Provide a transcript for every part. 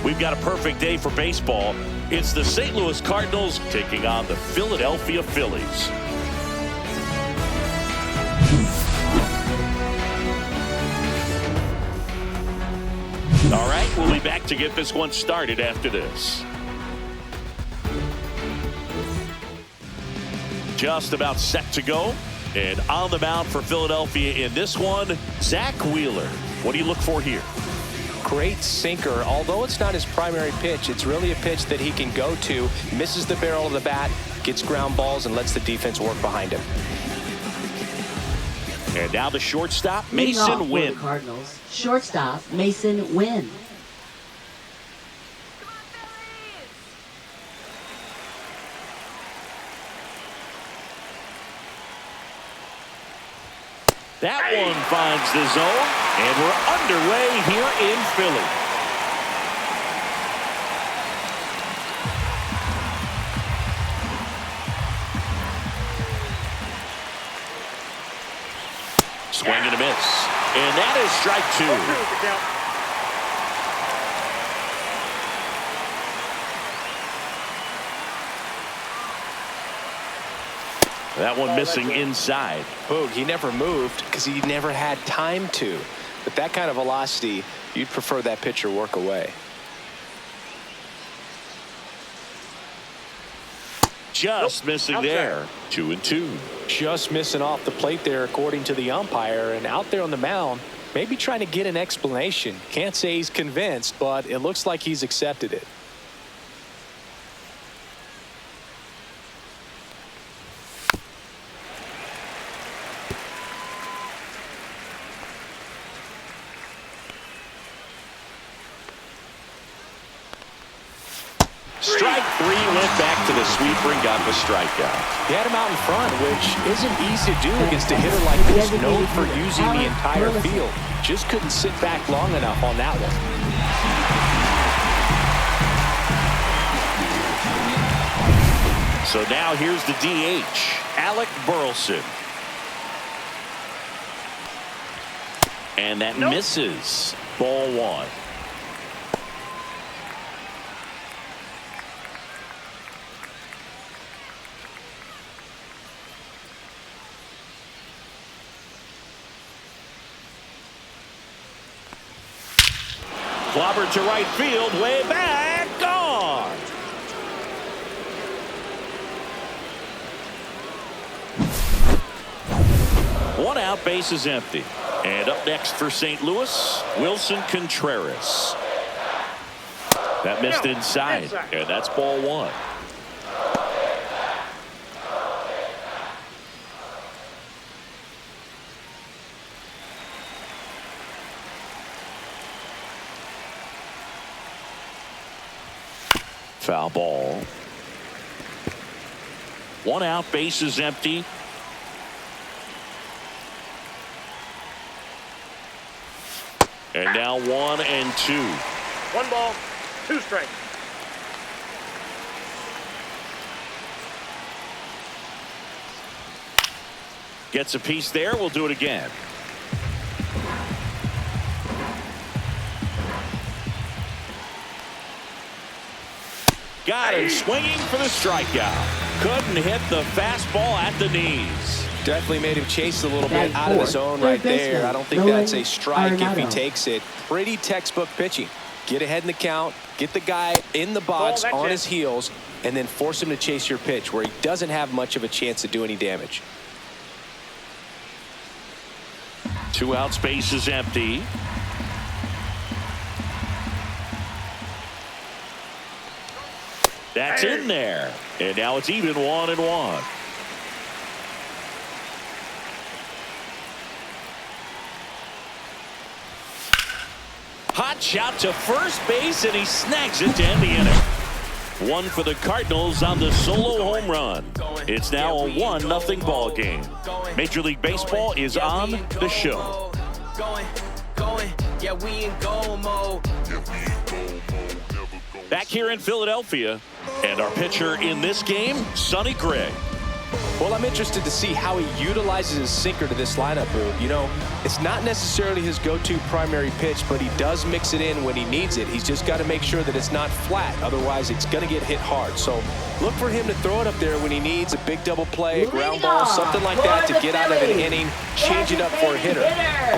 We've got a perfect day for baseball. It's the St. Louis Cardinals taking on the Philadelphia Phillies. All right, we'll be back to get this one started after this. Just about set to go. And on the mound for Philadelphia in this one, Zach Wheeler. What do you look for here? Great sinker. Although it's not his primary pitch, it's really a pitch that he can go to, misses the barrel of the bat, gets ground balls, and lets the defense work behind him. And now the shortstop, Mason Wynn. Cardinals. Shortstop, Mason Wynn. That one finds the zone, and we're underway here in Philly. Swing and a miss. And that is strike two. That one missing inside. Boog, he never moved because he never had time to. With that kind of velocity, you'd prefer that pitcher work away. Just missing there. 2-2. Just missing off the plate there, according to the umpire. And out there on the mound, maybe trying to get an explanation. Can't say he's convinced, but it looks like he's accepted it. Strike three, went back to the sweeper and got the strikeout. He had him out in front, which isn't easy to do against a hitter like this, known for using the entire field. Just couldn't sit back long enough on that one. So now here's the DH, Alec Burleson. And that misses. Ball one. Clobbered to right field, way back, gone. One out, base is empty. And up next for St. Louis, Wilson Contreras. That missed inside, and that's ball one. Foul ball. One out, base is empty. And now 1 and 2. 1 ball, 2 strikes. Gets a piece there. We'll do it again. Got him swinging for the strikeout. Couldn't hit the fastball at the knees. Definitely made him chase a little bit out of the zone right there. I don't think that's a strike if he takes it. Pretty textbook pitching. Get ahead in the count, get the guy in the box on his heels, and then force him to chase your pitch where he doesn't have much of a chance to do any damage. 2 outs, base is empty. That's in there. And now it's even 1 and 1. Hot shot to first base, and he snags it to end the inning. One for the Cardinals on the solo home run. It's now a 1-0 ball game. Major League Baseball is on the show. Back here in Philadelphia, and our pitcher in this game, Sonny Gray. Well, I'm interested to see how he utilizes his sinker to this lineup, Boog. You know, it's not necessarily his go-to primary pitch, but he does mix it in when he needs it. He's just got to make sure that it's not flat. Otherwise, it's going to get hit hard. So look for him to throw it up there when he needs a big double play, a ground ball, something like that to get out of an inning, change it up for a hitter.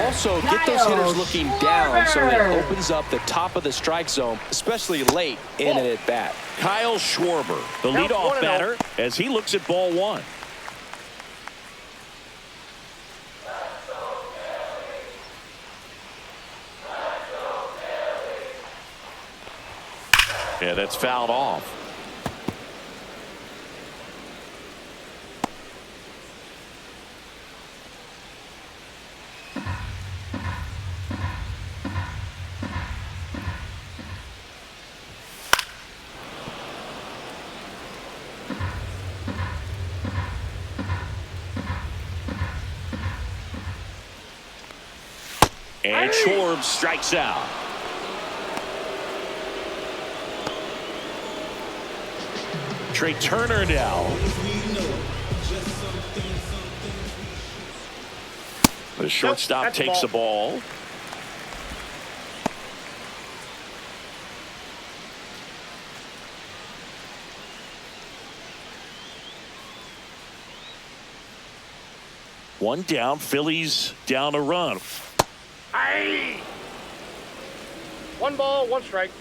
Also, get those hitters looking down so it opens up the top of the strike zone, especially late in an at-bat. Kyle Schwarber, the leadoff batter, as he looks at ball one. Yeah, that's fouled off. And Schwarber strikes out. Trey Turner now. The shortstop takes the ball. One down, Phillies down a run. Aye. 1 ball, 1 strike.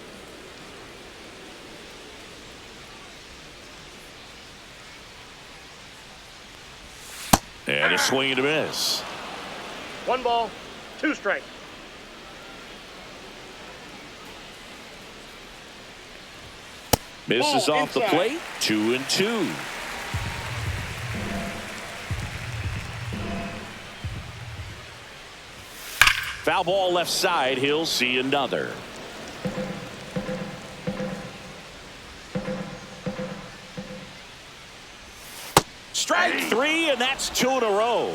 And a swing and a miss. 1 ball, 2 strikes. Misses off the plate. 2-2. Foul ball left side. He'll see another. Strike 3, and that's 2 in a row.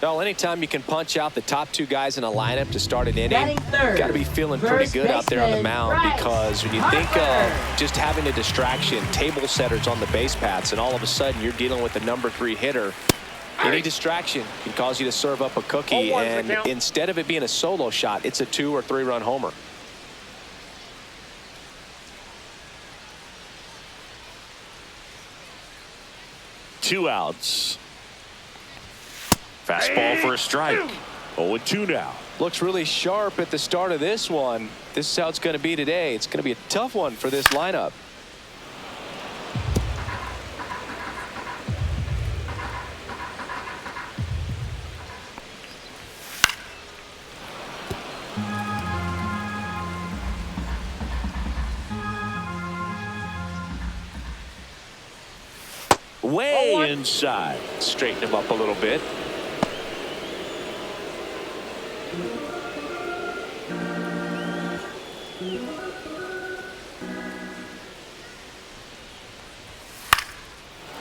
Well, anytime you can punch out the top 2 guys in a lineup to start an inning, you got to be feeling pretty good out there on the mound, because when you think of just having a distraction, table setters on the base paths, and all of a sudden you're dealing with the number 3 hitter, any distraction can cause you to serve up a cookie, and instead of it being a solo shot, it's a 2 or 3 run homer. Two outs. Fastball for a strike. 0-2 now. Looks really sharp at the start of this one. This is how it's going to be today. It's going to be a tough one for this lineup. Way inside. Straighten him up a little bit.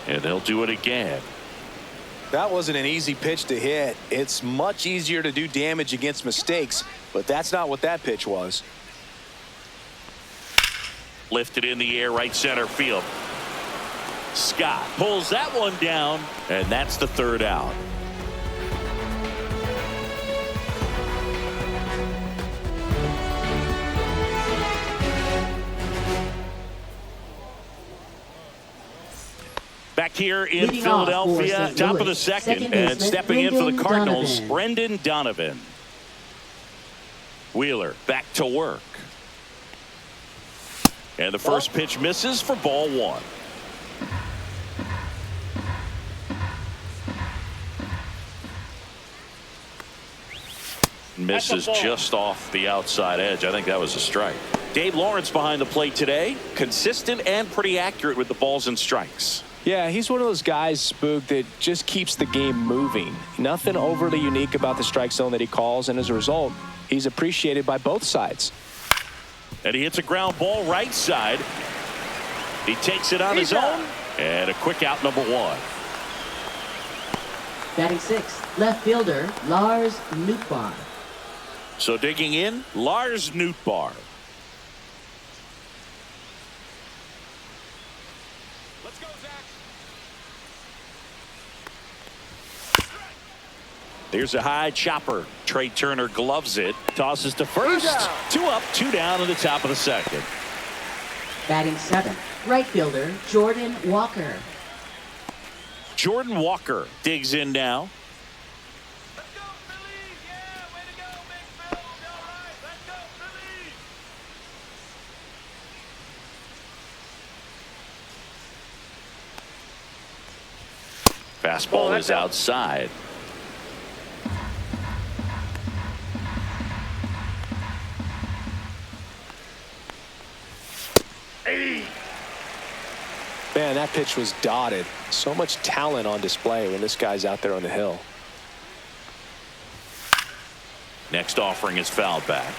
And they'll do it again. That wasn't an easy pitch to hit. It's much easier to do damage against mistakes, but that's not what that pitch was. Lifted in the air, right center field. Scott pulls that one down, and that's the 3rd out. Back here in Leading Philadelphia, off top of the second, and stepping in for the Cardinals, Brendan Donovan. Wheeler back to work. And the first pitch misses for ball 1. Misses just off the outside edge. I think that was a strike. Dave Lawrence behind the plate today. Consistent and pretty accurate with the balls and strikes. Yeah, he's one of those guys, Boog, that just keeps the game moving. Nothing overly unique about the strike zone that he calls, and as a result, he's appreciated by both sides. And he hits a ground ball right side. He takes it on his own, and a quick out, number 1. Batting 6th, left fielder Lars Nootbaar. So digging in, Lars Nootbaar. Let's go, Zach. There's a high chopper. Trey Turner gloves it. Tosses to first. 2 up, 2 down in the top of the second. Batting 7th, right fielder Jordan Walker. Jordan Walker digs in now. Let's go, Phillies! Yeah, way to go, big Phil. All right, let's go, Phillies! Fastball is outside. Man, that pitch was dotted. So much talent on display when this guy's out there on the hill. Next offering is fouled back.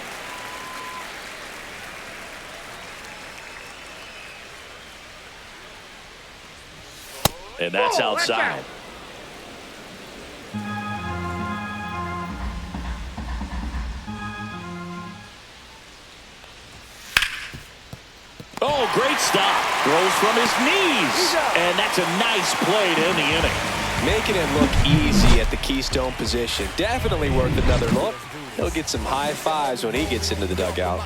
And that's outside. Oh, great stop. Throws from his knees. And that's a nice play to end the inning. Making it look easy at the keystone position. Definitely worth another look. He'll get some high fives when he gets into the dugout.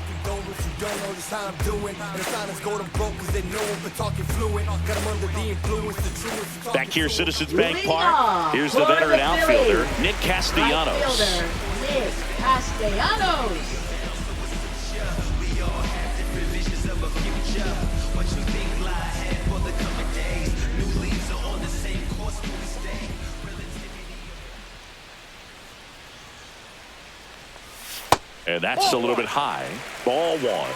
Back here, Citizens Bank Park. Here's the veteran outfielder, Nick Castellanos. Right fielder, Nick Castellanos. And that's a little bit high. Ball 1.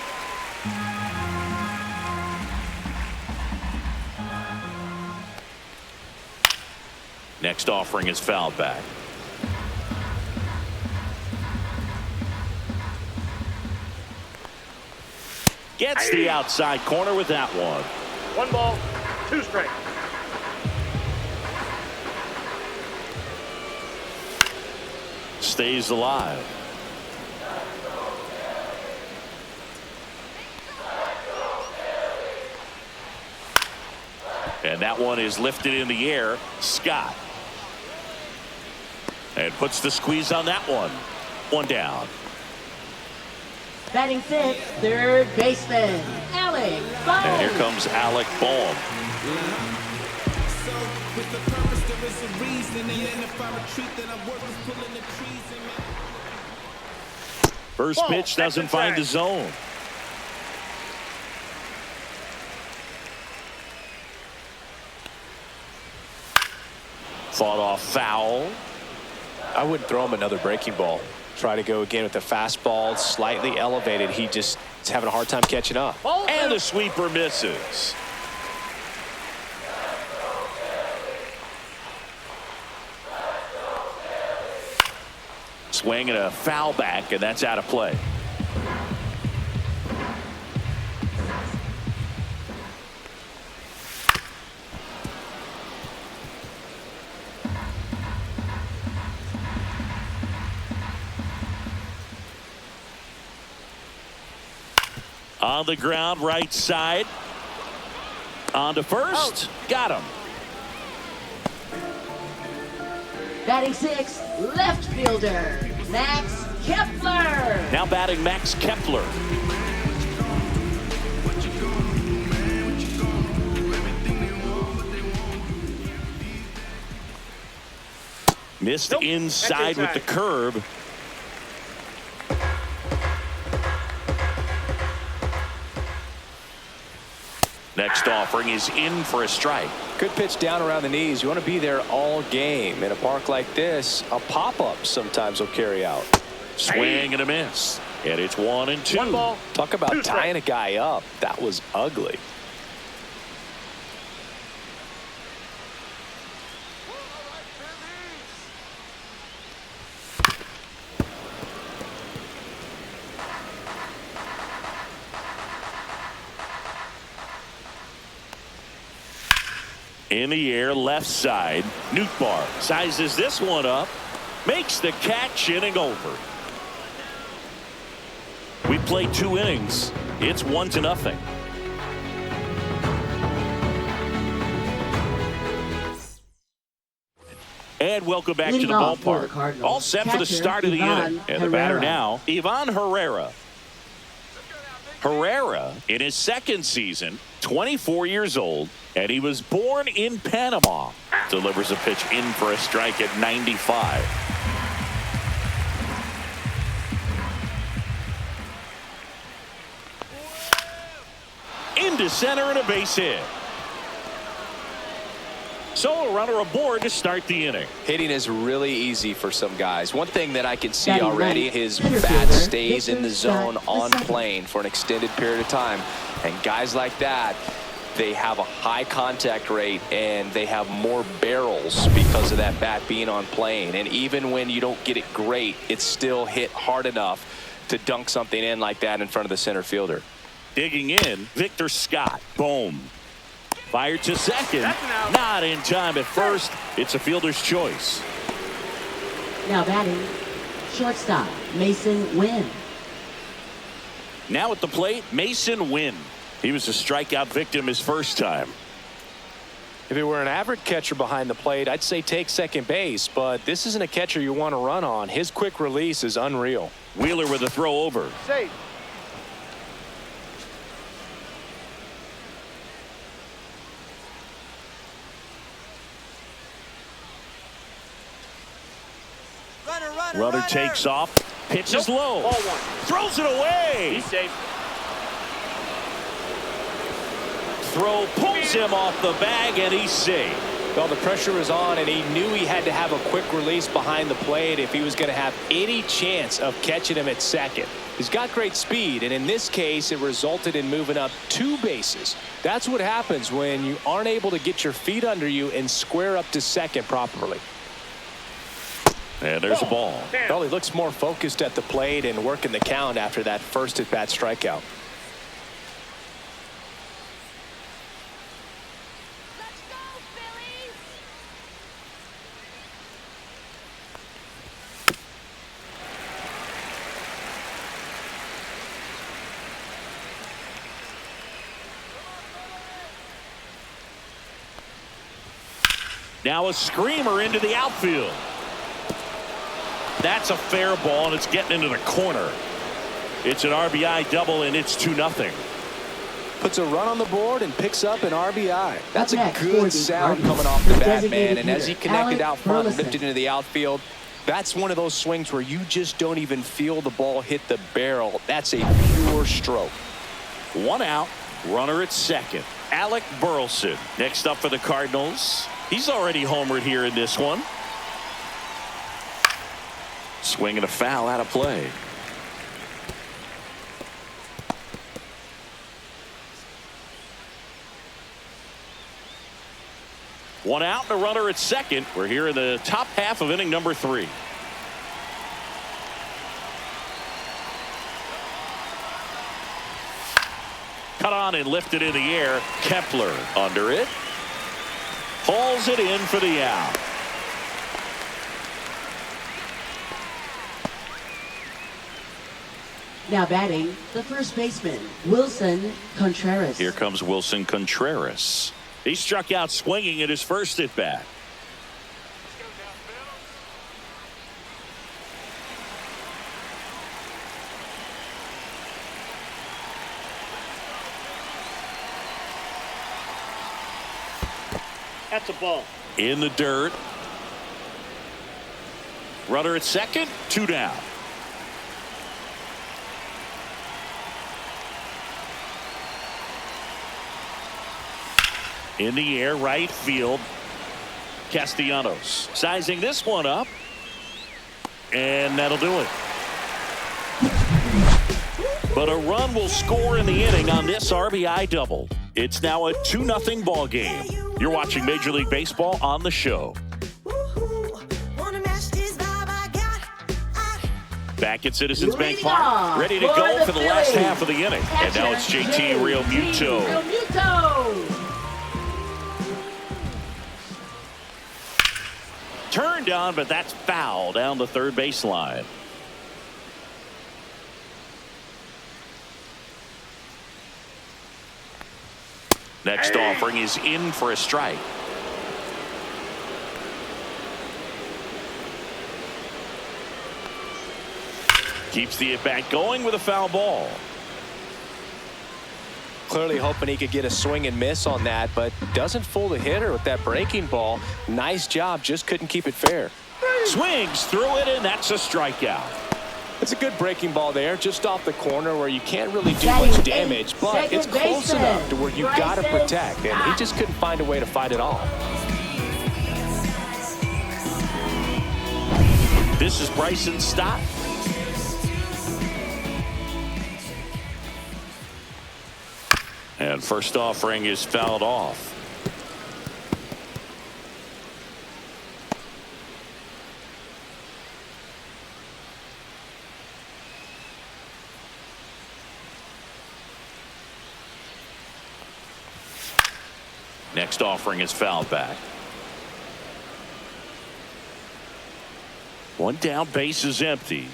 Next offering is fouled back. Gets the outside corner with that one. 1 ball, 2 strikes. Stays alive. And that one is lifted in the air. Scott. And puts the squeeze on that one. 1 down. Batting 5th, third baseman Alec Bohm. And here comes Alec Bohm. First pitch doesn't find the zone. Fought off foul. I wouldn't throw him another breaking ball. Try to go again with the fastball, slightly elevated. He just is having a hard time catching up. And the sweeper misses. Swing and a foul back, and that's out of play. On the ground, right side. On to first. Got him. Batting 6th, left fielder Max Kepler. Now batting Max Kepler. Missed inside with the curve. Next offering is in for a strike. Good pitch down around the knees. You want to be there all game. In a park like this, a pop-up sometimes will carry out. Swing and a miss. And it's 1 and 2. 1 ball. Talk about tying a guy up. That was ugly. In the air, left side. Nootbaar sizes this one up. Makes the catch, inning over. We played 2 innings. It's 1-0. And welcome back to the Leading off for the ballpark. Cardinals, All set for the catcher, start of the Ivan inning. And the batter Herrera. now, Ivan Herrera. Herrera, in his second season, 24 years old, and he was born in Panama. Delivers a pitch in for a strike at 95. Into center and a base hit. So a runner aboard to start the inning. Hitting is really easy for some guys. One thing that I can see Batting already, ninth, his center bat fielder, stays in the Victor zone Scott on II. plane for an extended period of time. And guys like that, they have a high contact rate and they have more barrels because of that bat being on plane. And even when you don't get it great, it's still hit hard enough to dunk something in like that in front of the center fielder. Digging in, Victor Scott. Boom. Fired to second. That's an out. Not in time at first. It's a fielder's choice. Now batting, shortstop, Mason Wynn. Now at the plate, Mason Wynn. He was a strikeout victim his first time. If it were an average catcher behind the plate, I'd say take second base, but this isn't a catcher you want to run on. His quick release is unreal. Wheeler with a throw over. Safe. Runner takes off. Pitches low. Ball one. Throws it away. He's safe. Throw pulls him off the bag, and he's safe. Well, the pressure was on, and he knew he had to have a quick release behind the plate if he was going to have any chance of catching him at second. He's got great speed, and in this case, it resulted in moving up 2 bases. That's what happens when you aren't able to get your feet under you and square up to second properly. And there's a ball. Well, he looks more focused at the plate and working the count after that first at-bat strikeout. Let's go, Phillies! Now a screamer into the outfield. That's a fair ball, and it's getting into the corner. It's an RBI double, and it's 2-0. Puts a run on the board and picks up an RBI. That's a next for good the sound Cardinals, coming off the bat, designated man. And as he hitter, connected Alec out front and ripped it Burleson. into the outfield, that's one of those swings where you just don't even feel the ball hit the barrel. That's a pure stroke. 1 out. Runner at second. Alec Burleson. Next up for the Cardinals. He's already homered here in this one. Swing and a foul out of play. One out and a runner at second. We're here in the top half of inning number 3. Cut on and lifted in the air. Kepler under it. Hauls it in for the out. Now batting, the first baseman, Wilson Contreras. Here comes Wilson Contreras. He struck out swinging at his first at bat. That's a ball. In the dirt. Runner at second, 2 down. In the air, right field. Castellanos sizing this one up. And that'll do it. But a run will score in the inning on this RBI double. It's now a 2-0 ball game. You're watching Major League Baseball on the show. Back at Citizens Bank Park, ready to go for the last half of the inning. And now it's JT Realmuto. Turned on, but that's foul down the third baseline. Next offering is in for a strike. Keeps the at-bat going with a foul ball. Clearly hoping he could get a swing and miss on that, but doesn't fool the hitter with that breaking ball. Nice job, just couldn't keep it fair. Swings through it, and that's a strikeout. It's a good breaking ball there, just off the corner where you can't really do much damage, but it's close enough to where you got to protect, and he just couldn't find a way to fight it off. This is Bryson Stott. And first offering is fouled off. Next offering is fouled back. One down, base is empty.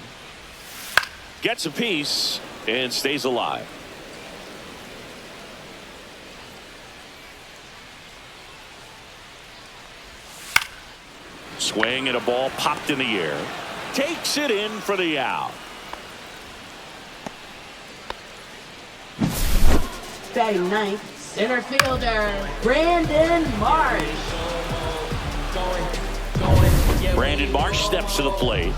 Gets a piece and stays alive. Swing and a ball popped in the air. Takes it in for the out. Batting ninth, center fielder, Brandon Marsh. Brandon Marsh steps to the plate.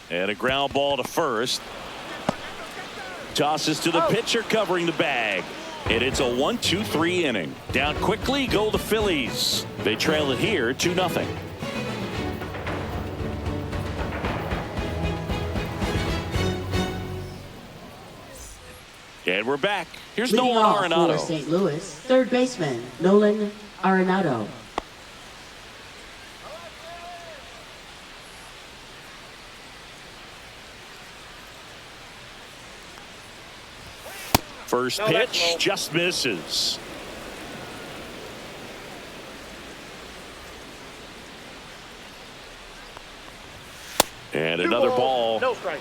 And a ground ball to first. Tosses to the pitcher covering the bag. And it's a 1-2-3 inning. Down quickly go the Phillies. They trail it here 2-0. And we're back. Here's Leading Nolan off Arenado. for St. Louis, third baseman, Nolan Arenado. First pitch just misses. And another ball. No strike.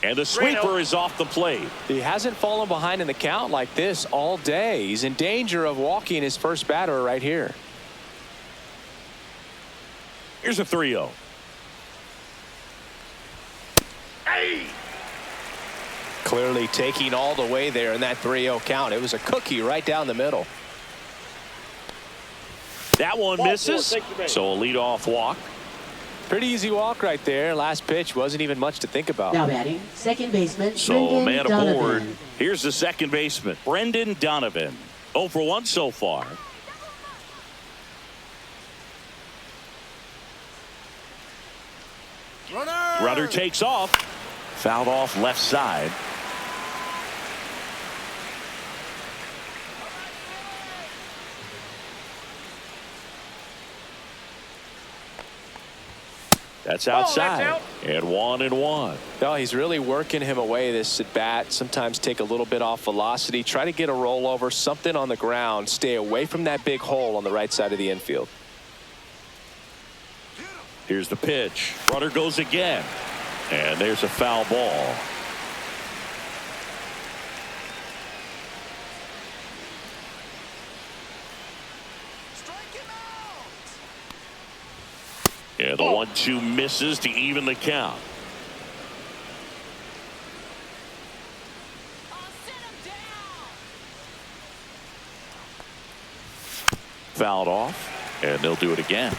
And the sweeper is off the plate. He hasn't fallen behind in the count like this all day. He's in danger of walking his first batter right here. Here's a 3-0. Hey! Clearly taking all the way there in that 3-0 count. It was a cookie right down the middle. That one misses. So a leadoff walk. Pretty easy walk right there. Last pitch wasn't even much to think about. Now batting, second baseman, So Brendan man Donovan. aboard. Here's the second baseman, Brendan Donovan. 0 for 1 so far. Runner takes off. Fouled off left side. That's outside. That's out. And 1-1. No, he's really working him away this at bat. Sometimes take a little bit off velocity. Try to get a rollover, something on the ground. Stay away from that big hole on the right side of the infield. Here's the pitch. Runner goes again. And there's a foul ball. And the 1-2 misses to even the count. Fouled off, and they'll do it again.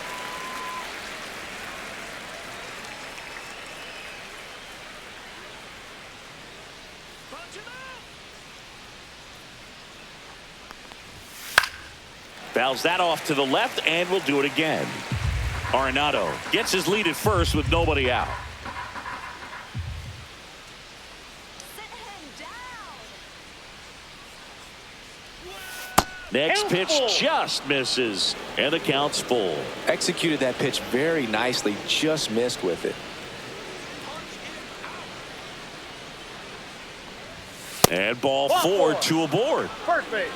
Fouls that off to the left, and we'll do it again. Arenado gets his lead at first with nobody out. Next pitch just misses, and the count's full. Executed that pitch very nicely, just missed with it. And ball 4, 2 aboard. First base.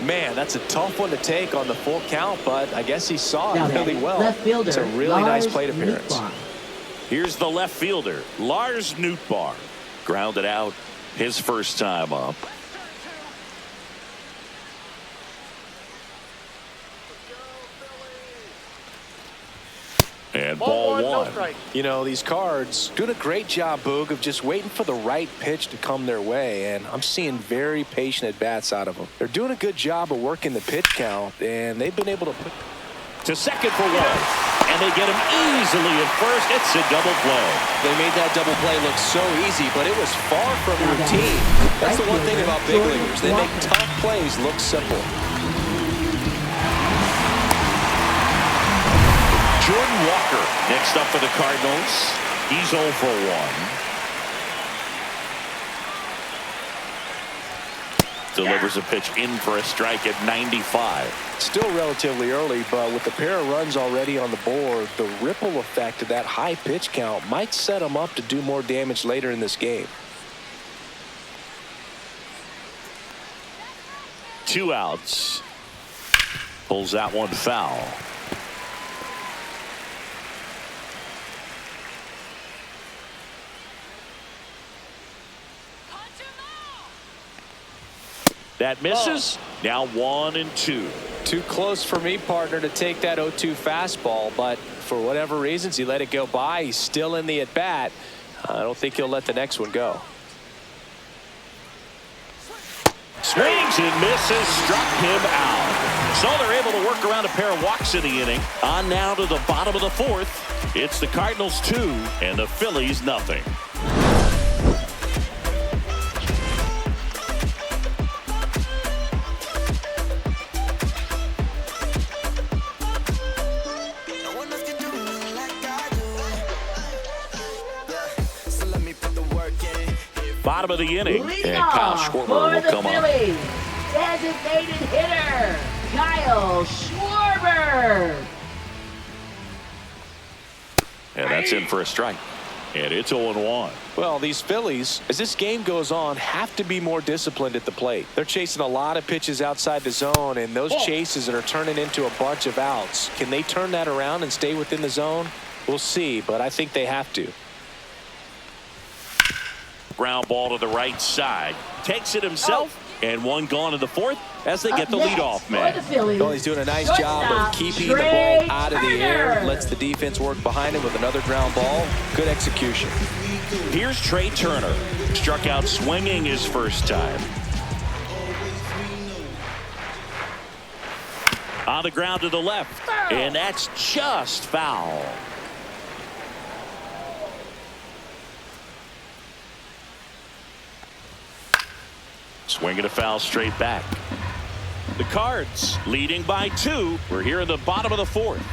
Man, that's a tough one to take on the full count, but I guess he saw Now it really batting, well. left fielder, It's a really nice Lars plate appearance. Nootbaar. Here's the left fielder, Lars Nootbaar. Grounded out his first time up. And ball one. You know, these Cards doing a great job, Boog, of just waiting for the right pitch to come their way, and I'm seeing very patient at-bats out of them. They're doing a good job of working the pitch count, and they've been able to put to second for one, and they get him easily at first. It's a double play. They made that double play look so easy, but it was far from routine. That's the one thing about big leaguers. They make tough plays look simple. Jordan Walker next up for the Cardinals. He's 0 for 1. Delivers a pitch in for a strike at 95. Still relatively early, but with the pair of runs already on the board, the ripple effect of that high pitch count might set him up to do more damage later in this game. 2 outs. Pulls that one foul. That misses. Now 1 and 2. Too close for me, partner, to take that 0-2 fastball, but for whatever reasons he let it go by. He's still in the at-bat. I don't think he'll let the next one go. Swings and misses. Struck him out. So they're able to work around a pair of walks in the inning. On now to the bottom of the 4th. It's the Cardinals 2 and the Phillies nothing. Bottom of the inning, and Kyle Schwarber will come on. Designated hitter, Kyle Schwarber. And that's in for a strike. And it's 0-1. Well, these Phillies, as this game goes on, have to be more disciplined at the plate. They're chasing a lot of pitches outside the zone, and those chases are turning into a bunch of outs. Can they turn that around and stay within the zone? We'll see, but I think they have to. Ground ball to the right side. Takes it himself. And one gone in the 4th as they get the leadoff man. Well, he's doing a nice job of keeping the ball out of the air. Lets the defense work behind him with another ground ball. Good execution. Here's Trey Turner. Struck out swinging his first time. On the ground to the left. And that's just foul. Swinging a foul straight back. The Cards leading by 2. We're here in the bottom of the 4th.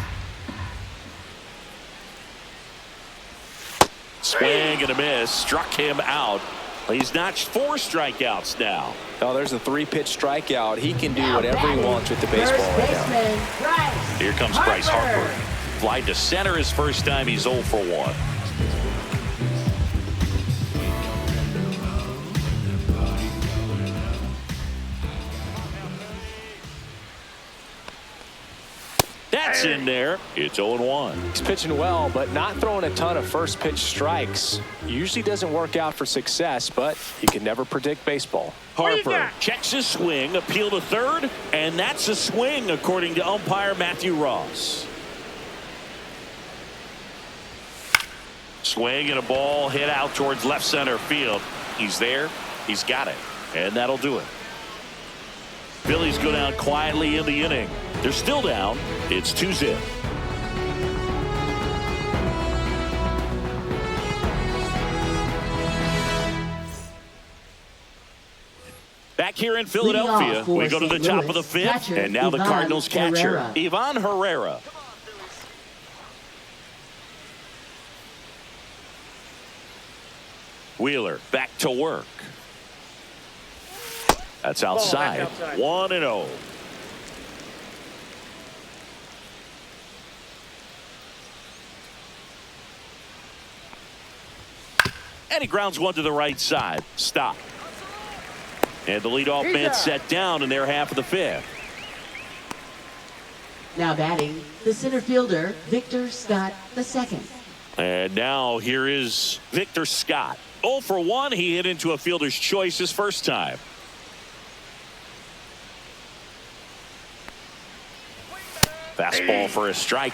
Swing and a miss. Struck him out. He's notched 4 strikeouts now. Oh, there's a 3-pitch strikeout. He can do whatever he wants with the baseball right now. Here comes Bryce Harper. Fly to center his first time. He's 0 for 1. That's in there. It's 0-1. He's pitching well, but not throwing a ton of first pitch strikes. Usually doesn't work out for success, but you can never predict baseball. Harper checks his swing, appeal to third, and that's a swing according to umpire Matthew Ross. Swing and a ball hit out towards left center field. He's there. He's got it. And that'll do it. Phillies go down quietly in the inning. They're still down. It's 2-0. Back here in Philadelphia, we go to the top of the 5th, and now the Cardinals catcher, Ivan Herrera. Wheeler back to work. That's outside. 1-0. And he grounds one to the right side. Stop. And the leadoff man set down in their half of the 5th. Now batting, the center fielder, Victor Scott II. And now here is Victor Scott. 0 for 1. He hit into a fielder's choice his first time. Fastball for a strike.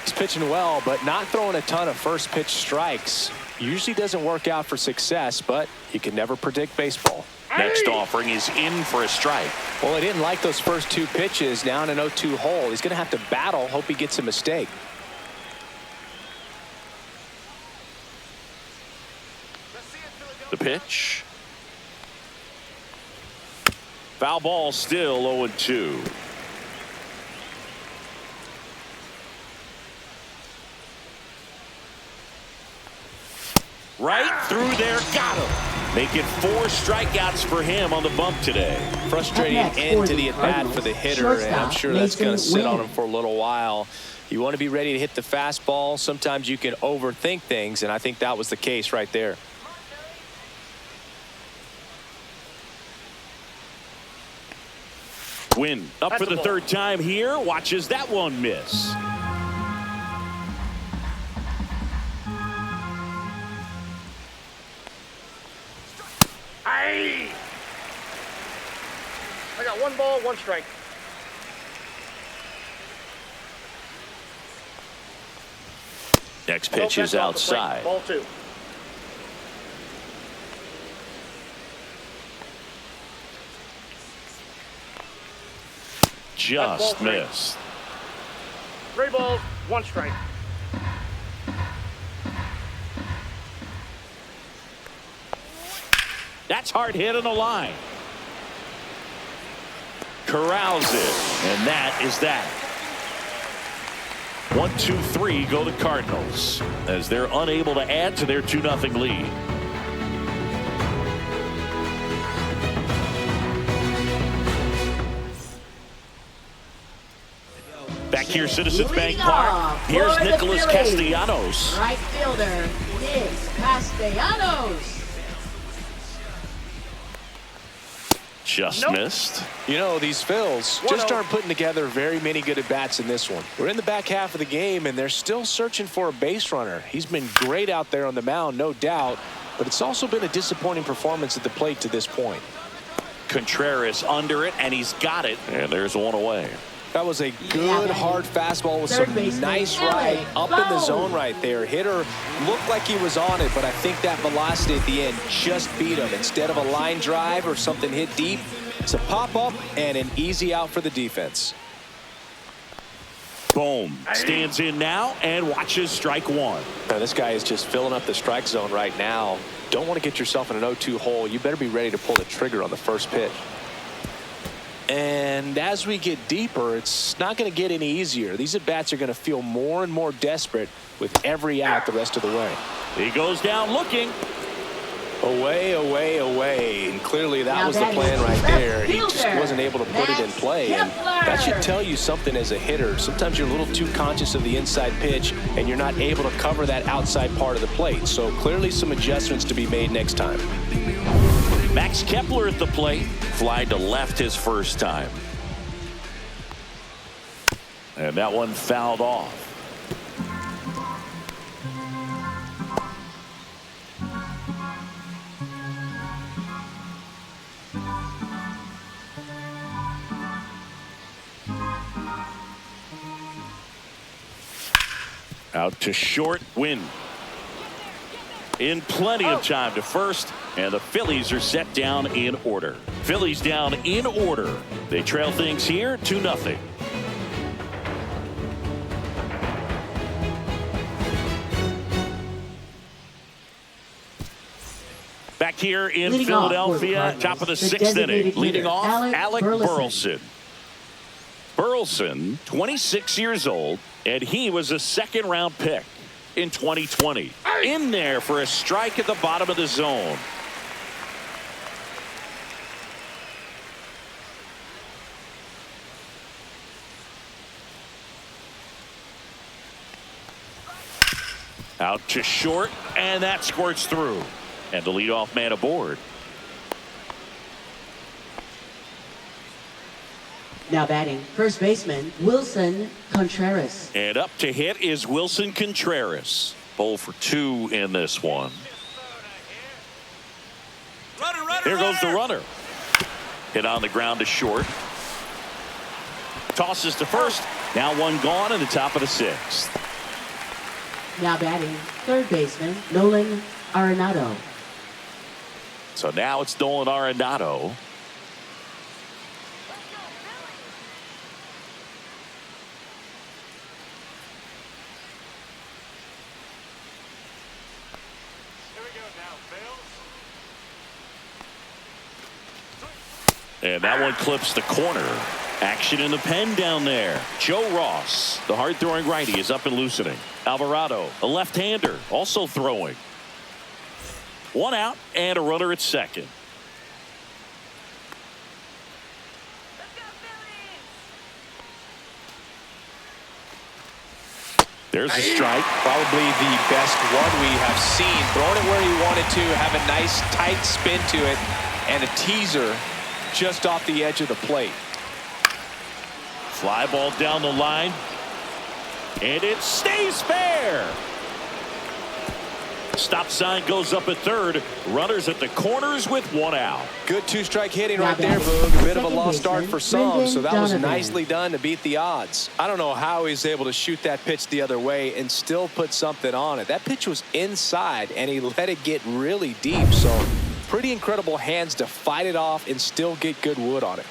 He's pitching well, but not throwing a ton of first pitch strikes. Usually doesn't work out for success, but you can never predict baseball. Next offering is in for a strike. Well, he didn't like those first 2 pitches. Now in an 0-2 hole. He's going to have to battle. Hope he gets a mistake. The pitch. Foul ball, still 0-2. Right through there, got him. Make it 4 strikeouts for him on the bump today. Frustrating end to the at-bat for the hitter, and I'm sure that's going to sit on him for a little while. You want to be ready to hit the fastball. Sometimes you can overthink things, and I think that was the case right there. Win up for the 3rd time here. Watches that one miss. I got 1 ball, 1 strike. Next pitch is outside. Ball 2. Just missed. 3 balls, 1 strike. That's hard hit on the line. Corrals it, and that is that. 1, 2, 3 go the Cardinals as they're unable to add to their 2-0 lead. Back here, Citizens Bank Park. Here's Nicholas Castellanos. Right fielder, Nick Castellanos. Just missed. You know, these Phils just aren't putting together very many good at-bats in this one. We're in the back half of the game, and they're still searching for a base runner. He's been great out there on the mound, no doubt, but it's also been a disappointing performance at the plate to this point. Contreras under it, and he's got it. And there's 1 away. That was a good hard fastball with some nice right up in the zone right there. Hitter looked like he was on it, but I think that velocity at the end just beat him. Instead of a line drive or something hit deep, it's a pop-up and an easy out for the defense. Boom. Stands in now and watches strike 1. Now, this guy is just filling up the strike zone right now. Don't want to get yourself in an 0-2 hole. You better be ready to pull the trigger on the first pitch. And as we get deeper, it's not going to get any easier. These at-bats are going to feel more and more desperate with every out the rest of the way. He goes down looking. Away, away, away. And clearly that was the plan right there. He just wasn't able to put it in play. And that should tell you something as a hitter. Sometimes you're a little too conscious of the inside pitch, and you're not able to cover that outside part of the plate. So clearly some adjustments to be made next time. Max Kepler at the plate. Fly to left his first time. And that one fouled off. Out to short, win. In plenty of time to first, and the Phillies are set down in order. Phillies down in order. They trail things here 2-0. Back here in Leading Philadelphia, top of the 6th inning. Leading off, Alec Burleson. Burleson, 26 years old, and he was a second-round pick in 2020. In there for a strike at the bottom of the zone. Out to short, and that squirts through. And the leadoff man aboard. Now batting, first baseman, Wilson Contreras. And up to hit is Wilson Contreras. 0 for 2 in this one. Here goes the runner. Hit on the ground to short. Tosses to first. Now one gone in the top of the sixth. Now batting, third baseman, Nolan Arenado. So now it's Nolan Arenado. And that one clips the corner. Action in the pen down there. Joe Ross, the hard-throwing righty, is up and loosening. Alvarado, a left-hander, also throwing. One out and a runner at second. There's a strike. Probably the best one we have seen. Throwing it where he wanted to, have a nice tight spin to it, and a teaser just off the edge of the plate. Fly ball down the line. And it stays fair. Stop sign goes up at third. Runners at the corners with one out. Good two-strike hitting right there, Boog. A bit of a lost start for some, so that was nicely done to beat the odds. I don't know how he's able to shoot that pitch the other way and still put something on it. That pitch was inside, and he let it get really deep, so pretty incredible hands to fight it off and still get good wood on it.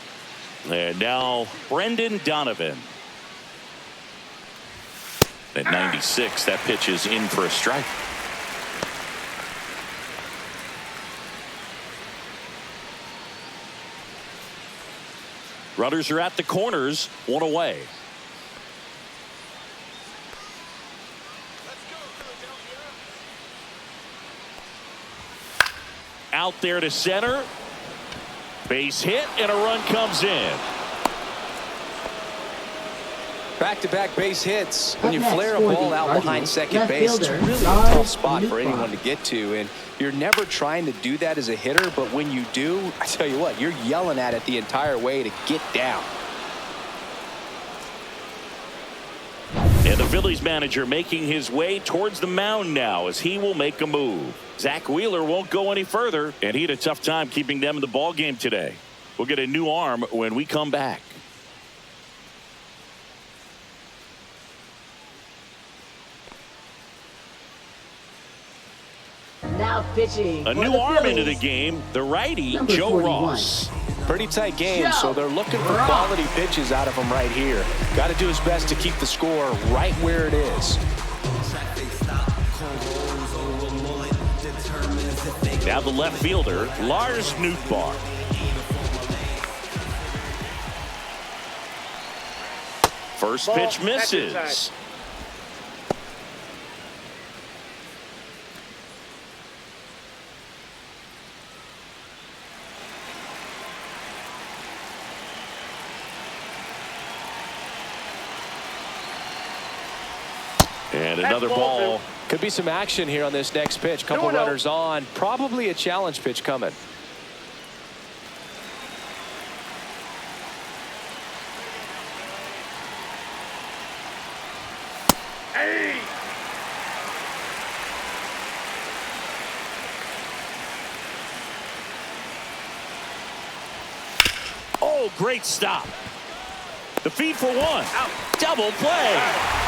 And now Brendan Donovan. At 96, that pitch is in for a strike. Runners are at the corners, one away. Out there to center. Base hit and a run comes in. Back-to-back base hits. When you Up next flare a for ball the out behind Cardinals, second left base, it's fielder, really a Lars tough spot for Nootbaar. anyone to get to, and you're never trying to do that as a hitter, but when you do, I tell you what, you're yelling at it the entire way to get down. And the Phillies manager making his way towards the mound now as he will make a move. Zach Wheeler won't go any further, and he had a tough time keeping them in the ball game today. We'll get a new arm when we come back. Now pitching. A for new the arm Phillies. into the game, the righty, Number Joe 41. Ross. Pretty tight game, so they're looking for quality pitches out of him right here. Got to do his best to keep the score right where it is. Now the left fielder, Lars Nootbaar. First pitch misses. And another ball. Could be some action here on this next pitch. Couple runners on. Probably a challenge pitch coming. Hey! Oh, great stop. The feed for one. Double play.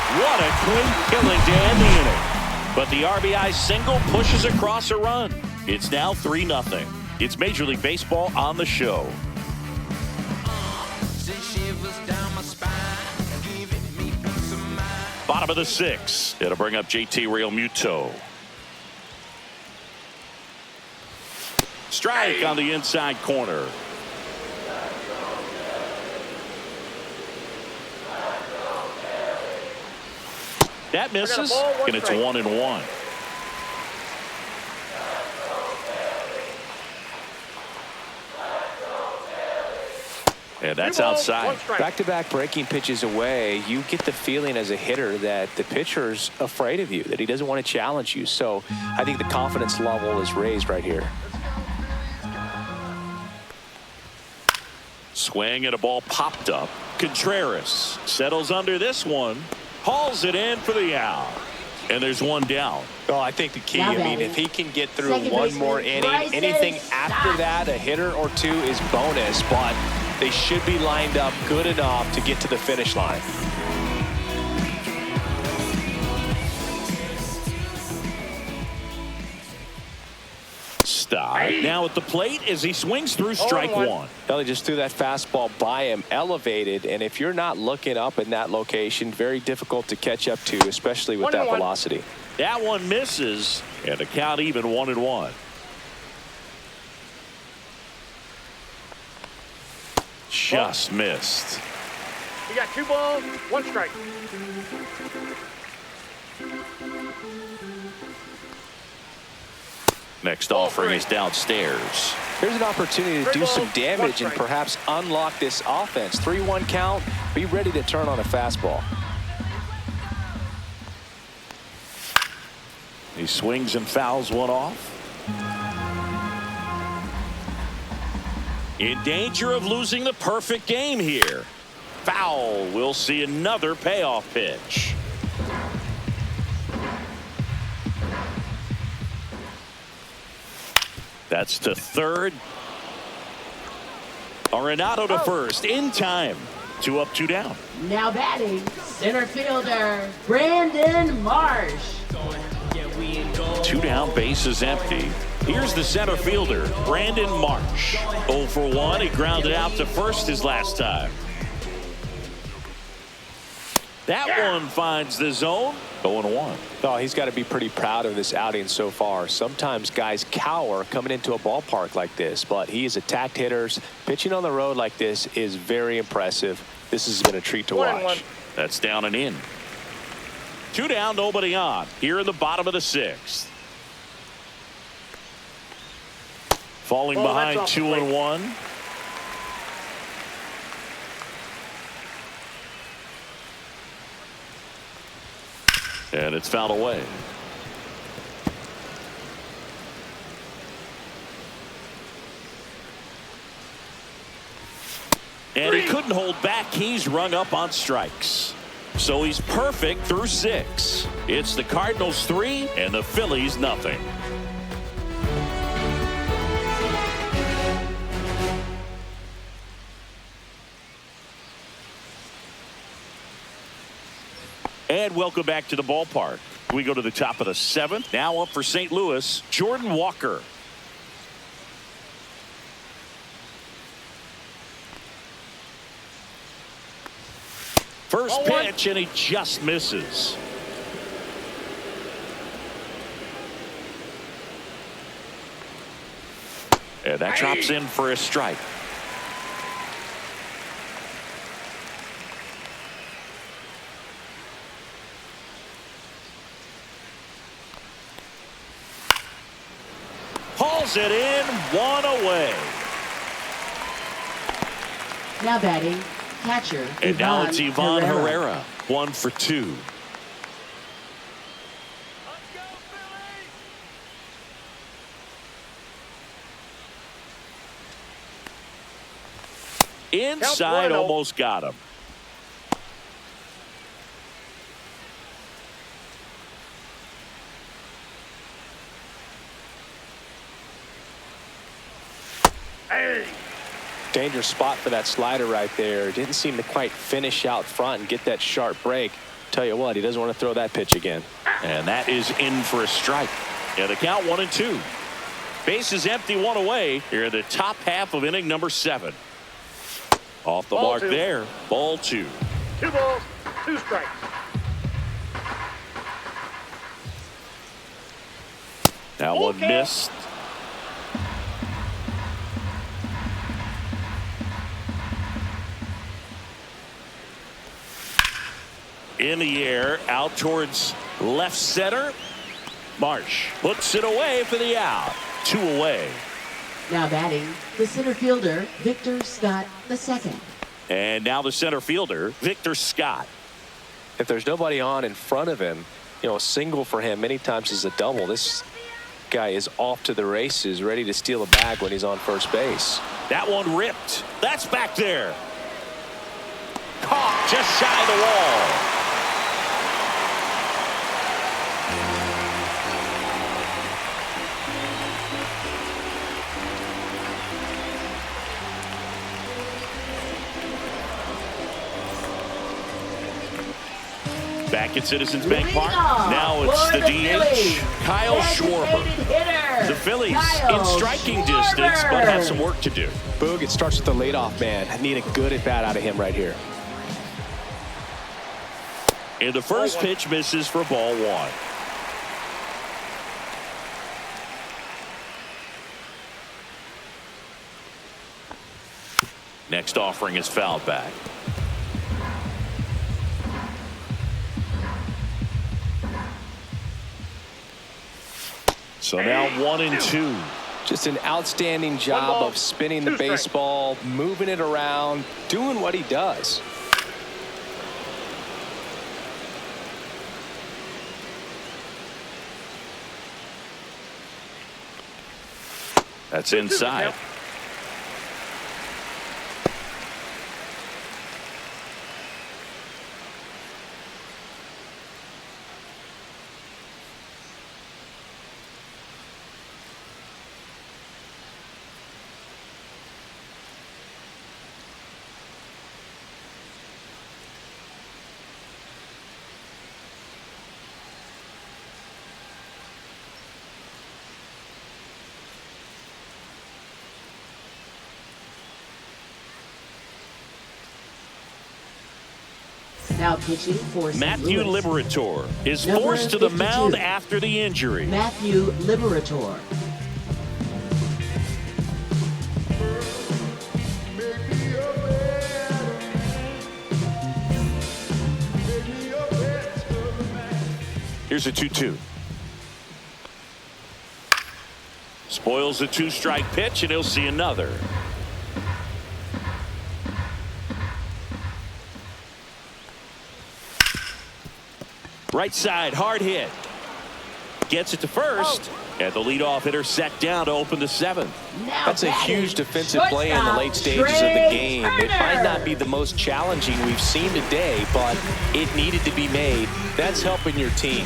What a clean killing to end the inning. But the RBI single pushes across a run. It's now 3-0. It's Major League Baseball on the show. Bottom of the sixth. It'll bring up JT Realmuto. Strike on the inside corner. That misses, and it's 1-1. And that's outside. Back-to-back breaking pitches away, you get the feeling as a hitter that the pitcher's afraid of you, that he doesn't want to challenge you. So I think the confidence level is raised right here. Swing and a ball popped up. Contreras settles under this one. Hauls it in for the out. And there's one down. Oh, I think the key, Now I mean, batting. if he can get through Second one baseman, more inning, Bryson anything after Stott. that, a hitter or two is bonus, but they should be lined up good enough to get to the finish line. Stop. Now at the plate as he swings through strike one. Well, he just threw that fastball by him, elevated, and if you're not looking up in that location, very difficult to catch up to, especially with that velocity. That one misses, and the count even 1-1. Just missed. You got 2 balls, 1 strike. Next offering is downstairs. Here's an opportunity to do some damage and perhaps unlock this offense. 3-1 count. Be ready to turn on a fastball. He swings and fouls one off. In danger of losing the perfect game here. Foul. We'll see another payoff pitch. That's to third. Arenado to first in time. 2 up, 2 down. Now batting, center fielder, Brandon Marsh. 2 down, bases empty. Here's the center fielder, Brandon Marsh. 0 for 1. He grounded out to first his last time. That one finds the zone. 0-1. Oh, he's got to be pretty proud of this outing so far. Sometimes guys cower coming into a ballpark like this, but he's attacked hitters. Pitching on the road like this is very impressive. This has been a treat to watch. That's down and in. 2 down, nobody on. Here in the bottom of the 6th. Falling behind 2-1. And it's fouled away. And he couldn't hold back. He's rung up on strikes. So he's perfect through 6. It's the Cardinals 3 and the Phillies nothing. And welcome back to the ballpark. We go to the top of the 7th. Now up for St. Louis, Jordan Walker. First pitch, and he just misses. And that drops in for a strike. Hauls it in, 1 away. Now batting, catcher. And now it's Ivan Herrera. 1 for 2. Let's go, Phillies! Inside, almost got him. Dangerous spot for that slider right there. Didn't seem to quite finish out front and get that sharp break. Tell you what, he doesn't want to throw that pitch again. And that is in for a strike. Yeah, the count 1-2. Bases empty, 1 away here in the top half of inning number 7. Off the mark there. Ball 2. 2 balls, 2 strikes. Now one missed. In the air, out towards left center. Marsh puts it away for the out. 2 away. Now batting, the center fielder, Victor Scott II. And now the center fielder, Victor Scott. If there's nobody on in front of him, you know, a single for him many times is a double. This guy is off to the races, ready to steal a bag when he's on first base. That one ripped. That's back there. Caught just shy of the wall. Back at Citizens Bank Park. Now it's the DH, Kyle Schwarber. The Phillies in striking distance, but have some work to do. Boog, it starts with the leadoff man. I need a good at-bat out of him right here. And the first pitch misses for ball one. Next offering is fouled back. So now 1-2. Just an outstanding job of spinning the baseball, moving it around, doing what he does. That's inside. Now pitching for St. Matthew Louis. Liberator is Number forced to the 52. mound after the injury. Matthew Liberator. Here's a 2-2. Spoils the two-strike pitch, and he'll see another. Right side, hard hit. Gets it to first. And the leadoff hitter set down to open the seventh. That's a huge defensive play in the late stages of the game. It might not be the most challenging we've seen today, but it needed to be made. That's helping your team.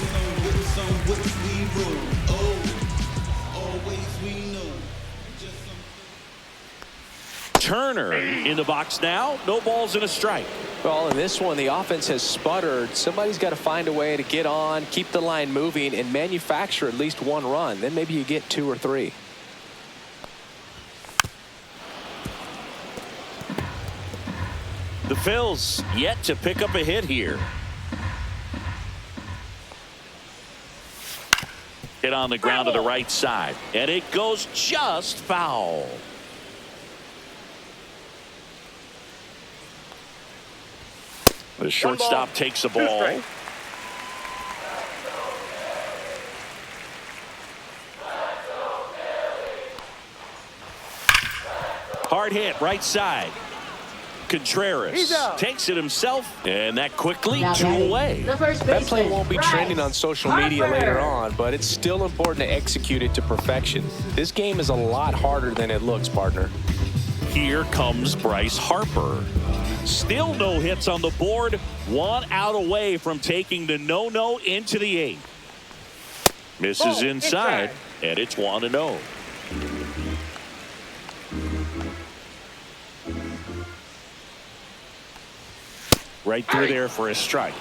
Turner in the box now. No balls and a strike. Well, in this one, the offense has sputtered. Somebody's got to find a way to get on, keep the line moving, and manufacture at least one run. Then maybe you get 2 or 3. The Phils yet to pick up a hit here. Hit on the ground to the right side, and it goes just foul. The shortstop takes the ball. Hard hit, right side. Contreras takes it himself, and that quickly Now 2 batting, away. the first That play baseman, won't be Bryce trending on social media Harper. later on, but it's still important to execute it to perfection. This game is a lot harder than it looks, partner. Here comes Bryce Harper. Still no hits on the board. 1 out away from taking the no-no into the 8th. Misses inside, and it's 1-0. Right through there for a strike.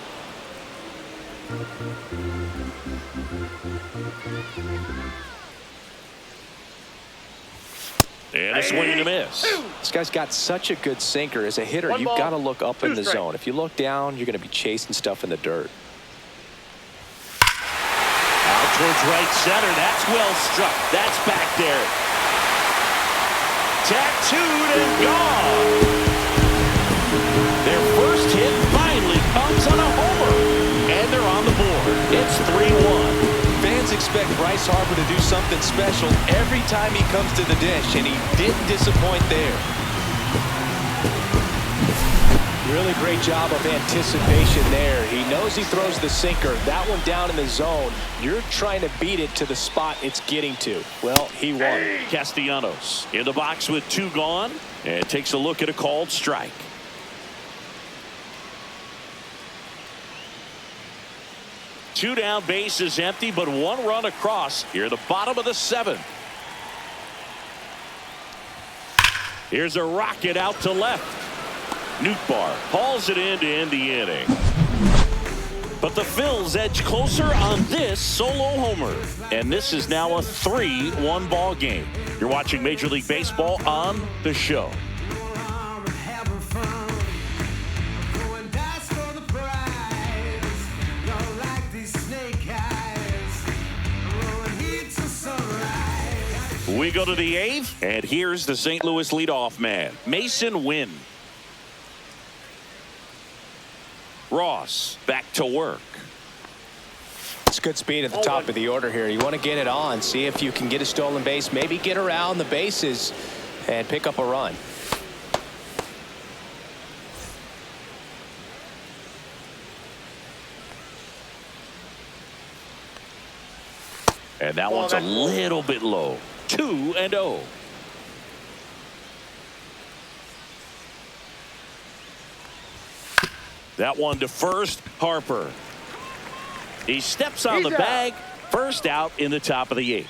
And a swing and a miss. This guy's got such a good sinker. As a hitter, you've got to look up in the zone. If you look down, you're going to be chasing stuff in the dirt. Out towards right center. That's well struck. That's back there. Tattooed and gone. Their first hit finally comes on a homer. And they're on the board. It's 3-1. Fans expect Bryce Harper to do something special every time he comes to the dish, and he didn't disappoint there. Really great job of anticipation there. He knows he throws the sinker. That one down in the zone. You're trying to beat it to the spot it's getting to. Well, he won. Castellanos in the box with 2 gone, and takes a look at a called strike. Two down, base is empty, but 1 run across here at the bottom of the 7th. Here's a rocket out to left. Nootbaar hauls it in to end the inning. But the Phils edge closer on this solo homer. And this is now a 3-1 ball game. You're watching Major League Baseball on The Show. We go to the 8th, and here's the St. Louis leadoff man, Mason Wynn. Ross back to work. It's good speed at the top of the order here. You want to get it on, see if you can get a stolen base, maybe get around the bases and pick up a run. And that one's a little bit low. 2-0. That one to first, Harper. He steps on the bag. First out in the top of the 8th.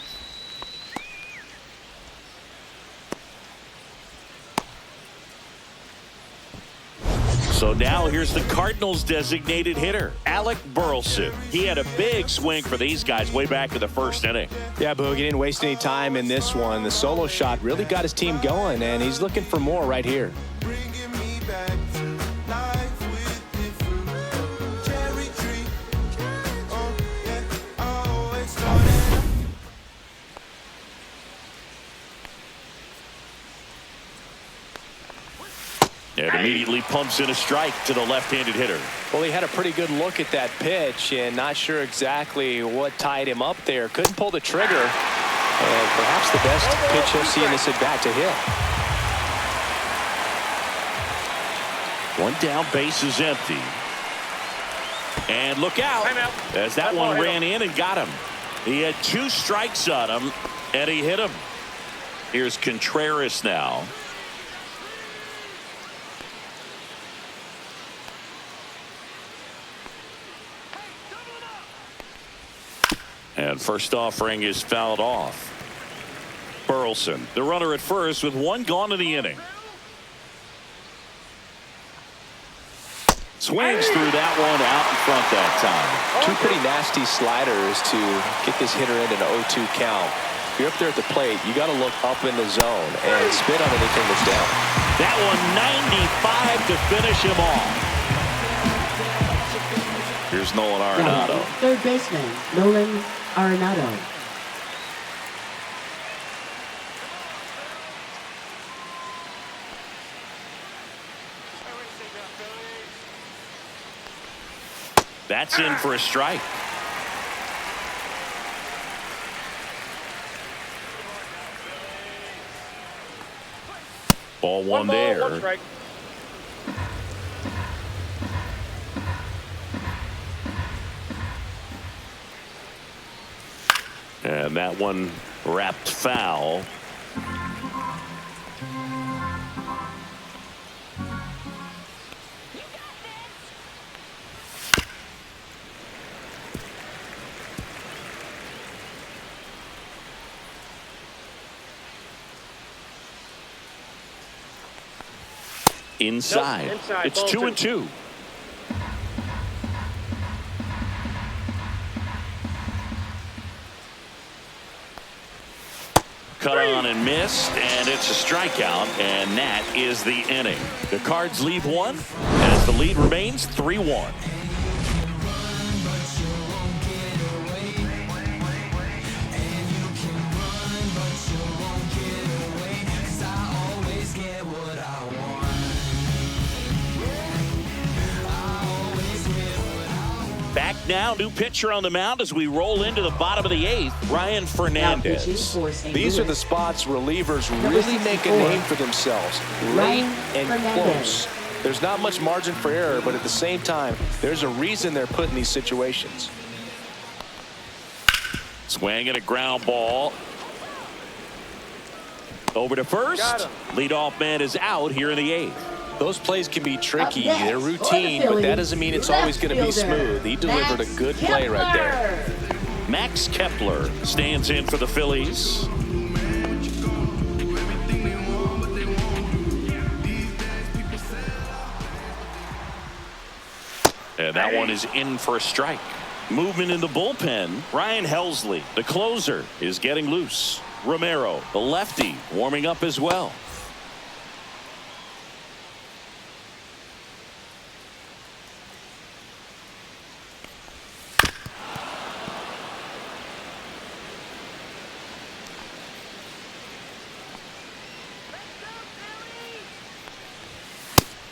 So now here's the Cardinals designated hitter, Alec Burleson. He had a big swing for these guys way back in the first inning. Yeah, Boog, he didn't waste any time in this one. The solo shot really got his team going, and he's looking for more right here. And immediately pumps in a strike to the left-handed hitter. Well, he had a pretty good look at that pitch and not sure exactly what tied him up there. Couldn't pull the trigger. And perhaps the best pitch he'll see in this at-bat to hit. One down, base is empty. And look out as that one ran in and got him. He had 2 strikes on him, and he hit him. Here's Contreras now. And first offering is fouled off. Burleson, the runner at first with 1 gone in the inning. Swings through that one out in front that time. 2 pretty nasty sliders to get this hitter into an 0-2 count. If you're up there at the plate, you got to look up in the zone and spit on anything that's down. That one 95 to finish him off. Here's Nolan Arenado. Third baseman, Nolan Arenado. That's in for a strike. Ball one there. One strike. And that one wrapped foul. Inside. Nope, inside. It's Ball 2-2. Cut on and missed, and it's a strikeout, and that is the inning. The Cards leave 1 as the lead remains 3-1. Back now, new pitcher on the mound as we roll into the bottom of the 8th, Ryan Fernandez. These are the spots relievers really make a name for themselves. Late and close. There's not much margin for error, but at the same time, there's a reason they're put in these situations. Swing and a ground ball. Over to first. Leadoff man is out here in the 8th. Those plays can be tricky. They're routine, but that doesn't mean it's always going to be smooth. He delivered a good play right there. Max Kepler stands in for the Phillies. And that one is in for a strike. Movement in the bullpen. Ryan Helsley, the closer, is getting loose. Romero, the lefty, warming up as well.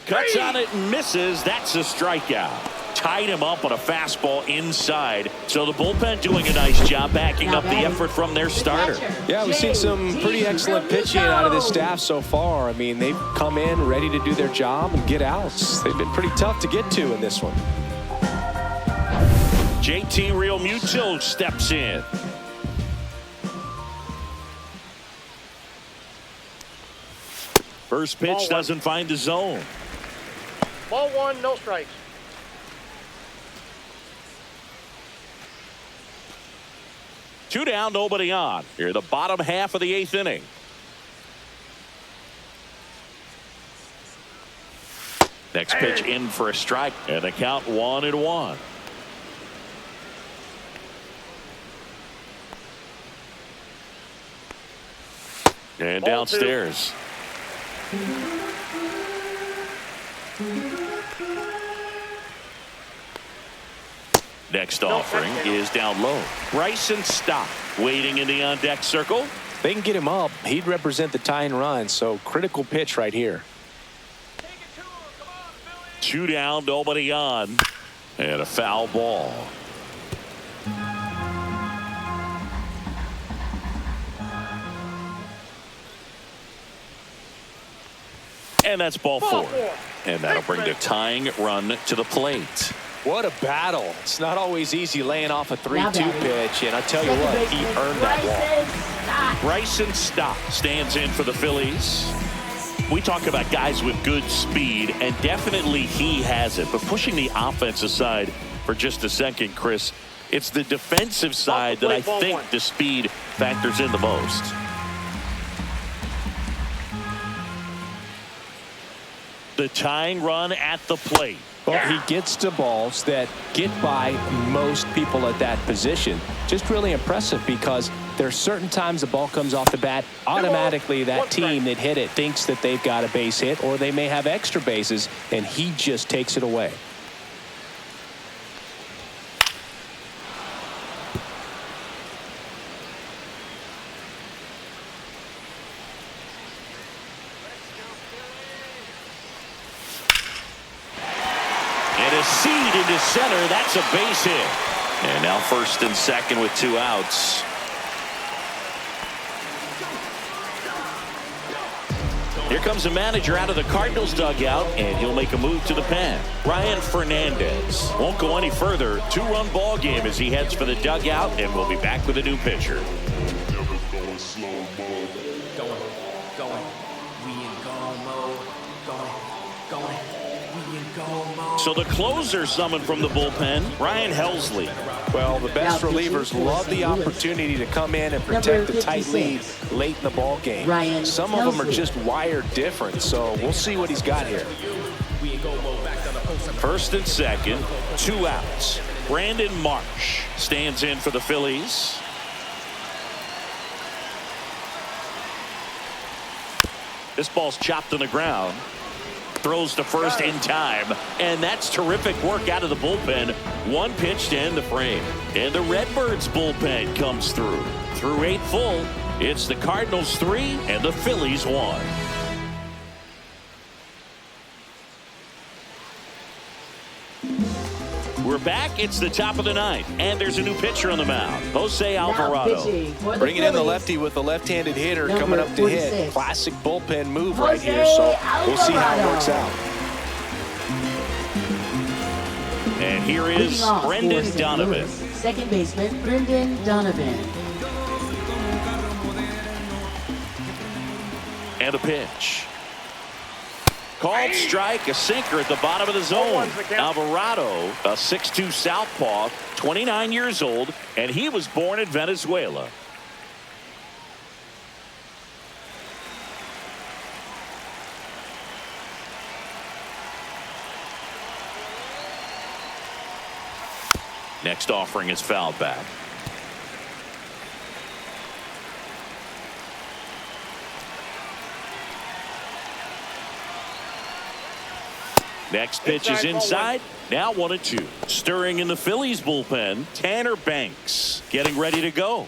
Cuts on it and misses. That's a strikeout. Tied him up on a fastball inside. So the bullpen doing a nice job backing up the effort from their starter. Yeah, we've seen some pretty excellent pitching out of this staff so far. I mean, they've come in ready to do their job and get outs. They've been pretty tough to get to in this one. JT Realmuto steps in. First pitch doesn't find the zone. Ball one, no strikes. Two down, nobody on. Here, the bottom half of the 8th inning. Next pitch in for a strike, and the count 1-1. And Ball downstairs. Next offering is down low. Bryson Stott waiting in the on-deck circle. They can get him up. He'd represent the tying run, so critical pitch right here. Take it to him. Come on, Phillies. Two down, nobody on. And a foul ball. And that's ball four. And that'll bring the tying run to the plate. What a battle. It's not always easy laying off a 3-2 pitch, and I tell you what, he earned that ball. Bryson Stott stands in for the Phillies. We talk about guys with good speed, and definitely he has it. But pushing the offense aside for just a second, Chris, it's the defensive side that I think the speed factors in the most. The tying run at the plate. Well, he gets to balls that get by most people at that position. Just really impressive because there's certain times the ball comes off the bat, automatically that team that hit it thinks that they've got a base hit or they may have extra bases, and he just takes it away. Seed into center. That's a base hit. And now first and second with 2 outs. Here comes the manager out of the Cardinals dugout, and he'll make a move to the pen. Ryan Fernandez won't go any further. 2-run ball game as he heads for the dugout, and we'll be back with a new pitcher. So the closer summoned from the bullpen, Ryan Helsley. Well, the best relievers love the opportunity to come in and protect the tight lead late in the ball game. Some of them are just wired different, so we'll see what he's got here. First and second, 2 outs. Brandon Marsh stands in for the Phillies. This ball's chopped on the ground. Throws to first in time, and that's terrific work out of the bullpen. 1 pitch to end the frame, and the Redbirds bullpen comes through. Through 8 full, it's the Cardinals 3 and the Phillies 1. We're back. It's the top of the 9th, and there's a new pitcher on the mound, Jose Alvarado. Bringing in the lefty with the left-handed hitter coming up to hit. Classic bullpen move right here, so we'll see how it works out. And here is Brendan Donovan. Second baseman, Brendan Donovan. And a pitch. Called strike, a sinker at the bottom of the zone. Alvarado, a 6'2 southpaw, 29 years old, and he was born in Venezuela. Next offering is fouled back. Next pitch is inside. Now 1-2. Stirring in the Phillies bullpen, Tanner Banks getting ready to go.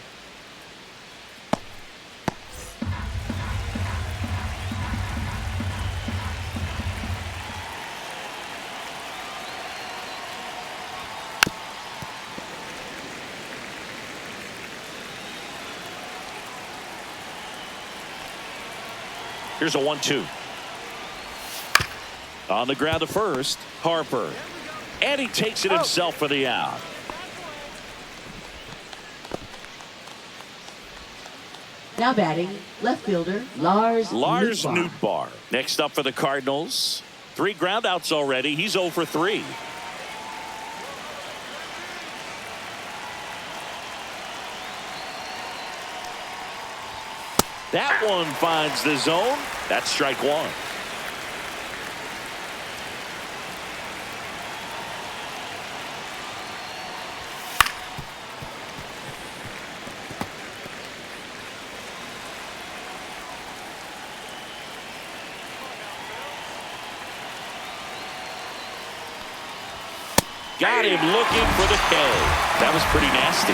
Here's a 1-2. On the ground to first, Harper. And he takes it himself for the out. Now batting, left fielder, Lars Nootbaar. Next up for the Cardinals. 3 groundouts already. He's 0 for 3. That one finds the zone. That's strike 1. Got him looking for the K. That was pretty nasty.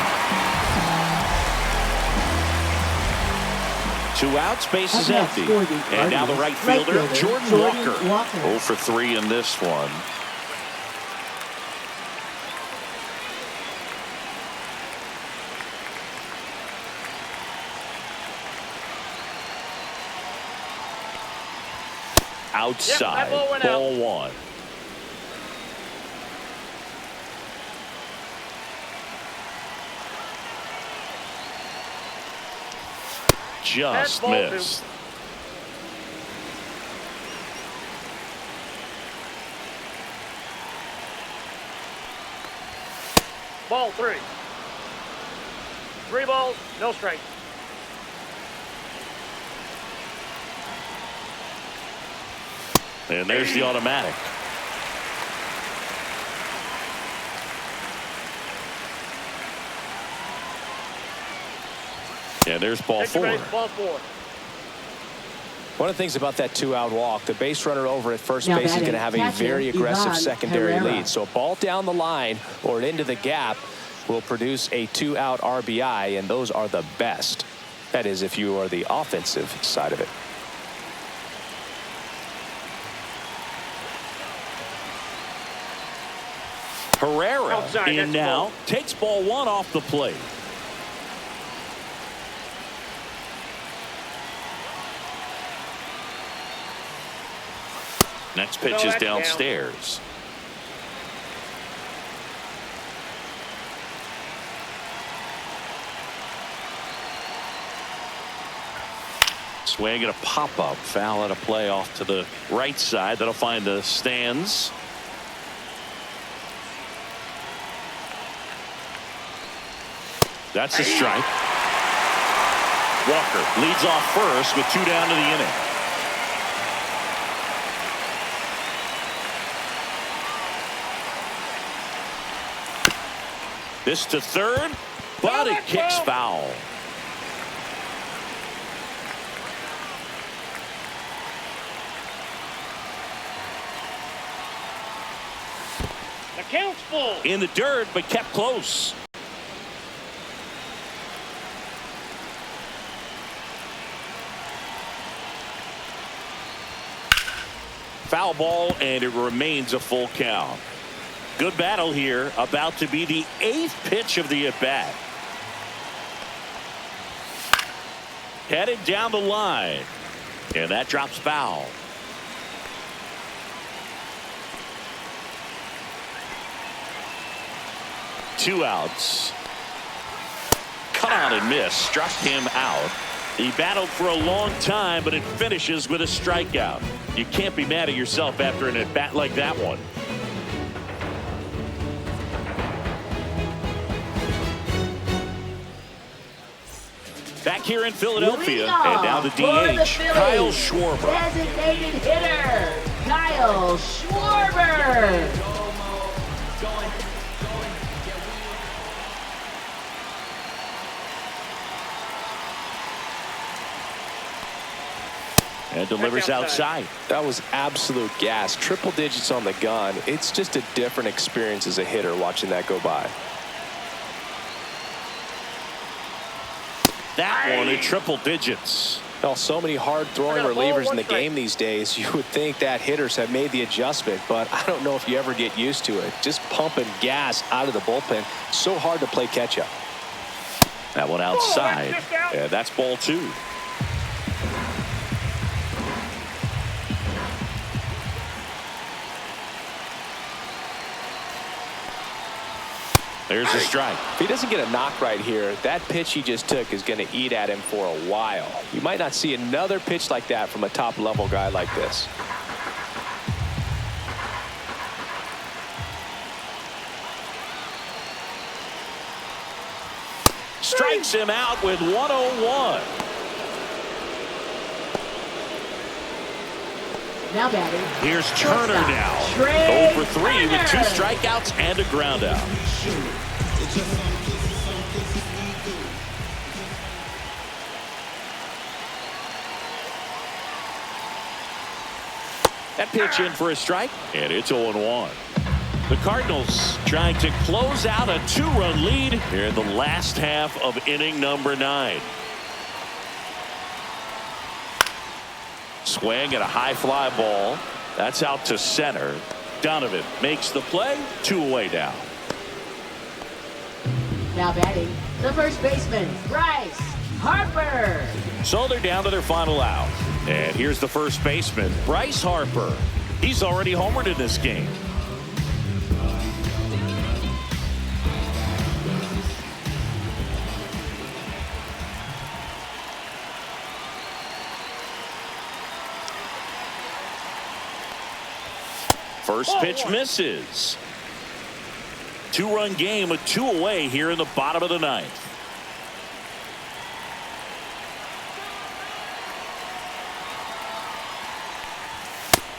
2 outs, base is empty. And now the right fielder, Jordan Walker. 0 for 3 in this one. Outside, ball 1. Just missed. Ball 3. 3 balls, no strike. And there's the automatic. And there's ball 4. Ball 4. One of the things about that 2-out walk, the base runner over at first base is going to have a very aggressive secondary lead. So a ball down the line or into the gap will produce a 2-out RBI, and those are the best. That is, if you are the offensive side of it. Herrera in now, takes ball 1 off the plate. Next pitch is downstairs. Swing and a pop-up. Foul at a play off to the right side. That'll find the stands. That's a strike. Walker leads off first with 2 down to the inning. This to third, but it kicks foul. The count's full. In the dirt, but kept close. Foul ball, and it remains a full count. Good battle here, about to be the 8th pitch of the at-bat. Headed down the line, and that drops foul. Two outs. Cut out and missed, struck him out. He battled for a long time, but it finishes with a strikeout. You can't be mad at yourself after an at-bat like that one. Back here in Philadelphia, and now the DH, Kyle Schwarber. Designated hitter, Kyle Schwarber. And delivers outside. That was absolute gas. Triple digits on the gun. It's just a different experience as a hitter watching that go by. That one at triple digits. Well, so many hard throwing relievers in the game these days. You would think that hitters have made the adjustment, but I don't know if you ever get used to it. Just pumping gas out of the bullpen. So hard to play catch up. That one outside. Yeah, that's ball 2. There's a strike. If he doesn't get a knock right here, that pitch he just took is going to eat at him for a while. You might not see another pitch like that from a top-level guy like this. Strikes him out with 101. Now batting. Here's Turner now. 0 for 3 with 2 strikeouts and a ground out. That pitch in for a strike, and it's 0-1. The Cardinals trying to close out a 2-run lead here in the last half of inning number 9. Swing at a high fly ball. That's out to center. Donovan makes the play. 2 away now. Now batting, the first baseman, Bryce Harper. So they're down to their final out. And here's the first baseman, Bryce Harper. He's already homered in this game. First pitch misses. 2-run game with 2 away here in the bottom of the 9th.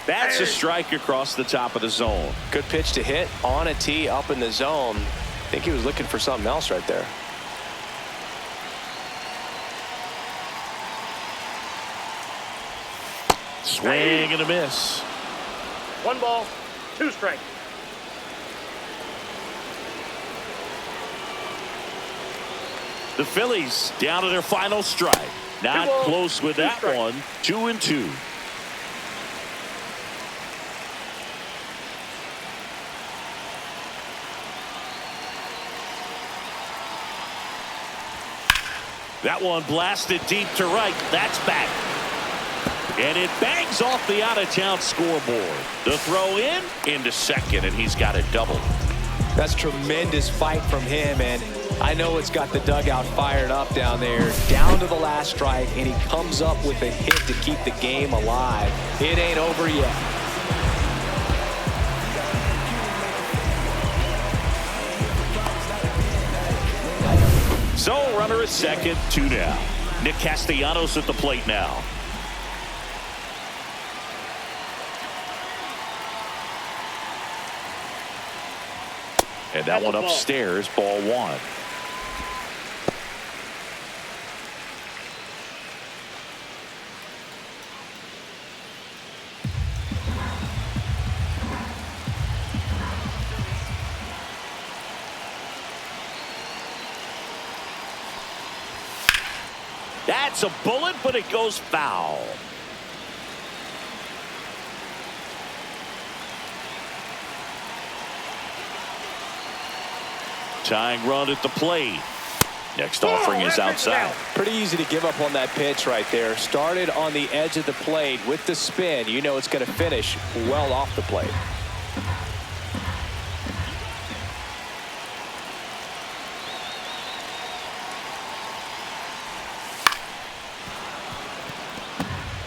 That's a strike across the top of the zone. Good pitch to hit on a tee up in the zone. I think he was looking for something else right there. Swing and a miss. 1 ball, 2 strikes. The Phillies down to their final strike. Not close with that one. 2-2. That one blasted deep to right. That's back. And it bangs off the out-of-town scoreboard. The throw in into second, and he's got a double. That's tremendous fight from him, and I know it's got the dugout fired up down there. Down to the last strike, and he comes up with a hit to keep the game alive. It ain't over yet. So runner at second, 2 down. Nick Castellanos at the plate now. And that one upstairs, ball 1. That's a bullet, but it goes foul. Tying run at the plate. Next offering is outside. Pretty easy to give up on that pitch right there. Started on the edge of the plate with the spin. You know it's going to finish well off the plate.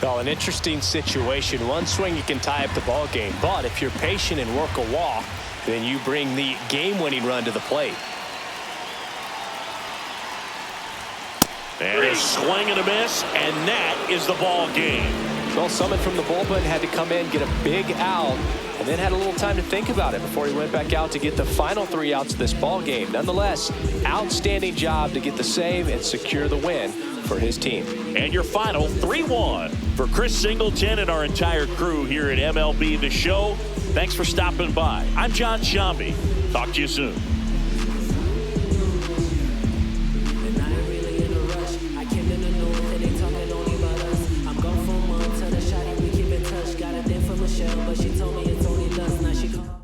Well, an interesting situation. One swing you can tie up the ball game, but if you're patient and work a walk, then you bring the game-winning run to the plate. And a swing and a miss, and that is the ball game. Well, Summon from the bullpen had to come in, get a big out, and then had a little time to think about it before he went back out to get the final 3 outs of this ball game. Nonetheless, outstanding job to get the save and secure the win for his team. And your final 3-1 for Chris Singleton and our entire crew here at MLB The Show. Thanks for stopping by. I'm John Shambi. Talk to you soon. And I ain't really in a rush. I came in the north and they talking only about us. I'm gone for a month, tell the shawty we keep in touch. Got a thing for Michelle, but she told me it's only dust. Now she called.